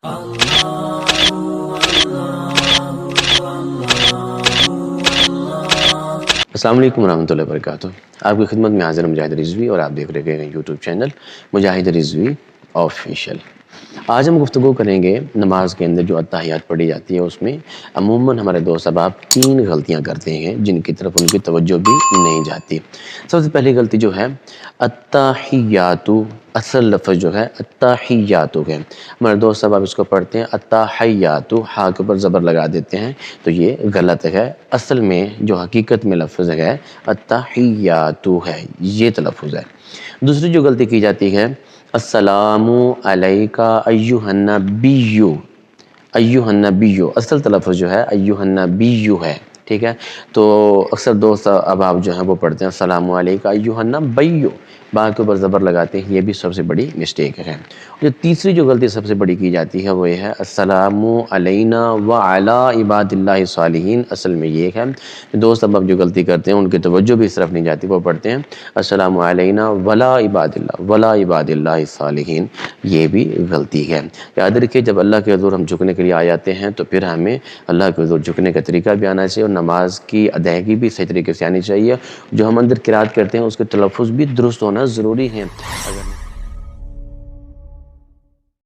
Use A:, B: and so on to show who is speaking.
A: السلام علیکم ورحمۃ اللہ وبرکاتہ۔ آپ کی خدمت میں حاضر مجاہد رضوی اور آپ دیکھ رہے ہیں یوٹیوب چینل مجاہد رضوی آفیشیل۔ آج ہم گفتگو کریں گے نماز کے اندر جو اتحیات پڑھی جاتی ہے اس میں عموماً ہمارے دوست احباب 3 غلطیاں کرتے ہیں جن کی طرف ان کی توجہ بھی نہیں جاتی۔ سب سے پہلی غلطی جو ہے التحیات، اصل لفظ جو ہے التحیات ہے، ہمارے دوست احباب اس کو پڑھتے ہیں التحیات، ہا کے اوپر زبر لگا دیتے ہیں، تو یہ غلط ہے۔ اصل میں جو حقیقت میں لفظ ہے التحیات ہے، یہ تلفظ ہے۔ دوسری جو غلطی کی جاتی ہے السلام علیکہ ایہا النبی، ایہا النبی، اصل تلفظ جو ہے ایہا النبی ہے، ٹھیک ہے۔ تو اکثر دوست احباب جو ہیں وہ پڑھتے ہیں السلام علیکہ ایہا النبی، با کے اوپر زبر لگاتے ہیں، یہ بھی سب سے بڑی مسٹیک ہے۔ جو تیسری جو غلطی سب سے بڑی کی جاتی ہے وہ یہ ہے السلام علینا وعلی عباد اللہ الصالحین، اصل میں یہ ہے دوست احباب جو غلطی کرتے ہیں ان کی توجہ بھی اس طرف نہیں جاتی، وہ پڑھتے ہیں السلام علینا ولا عباد اللہ، ولا عباد اللہ الصالحین، یہ بھی غلطی ہے۔ یاد رکھیے جب اللہ کے حضور ہم جھکنے کے لیے آ جاتے ہیں تو پھر ہمیں اللہ کے حضور جھکنے کا طریقہ بھی آنا چاہیے اور نماز کی ادائیگی بھی صحیح طریقے سے آنی چاہیے۔ جو ہم اندر قرات کرتے ہیں اس کے تلفظ بھی درست ہونا ضروری ہے۔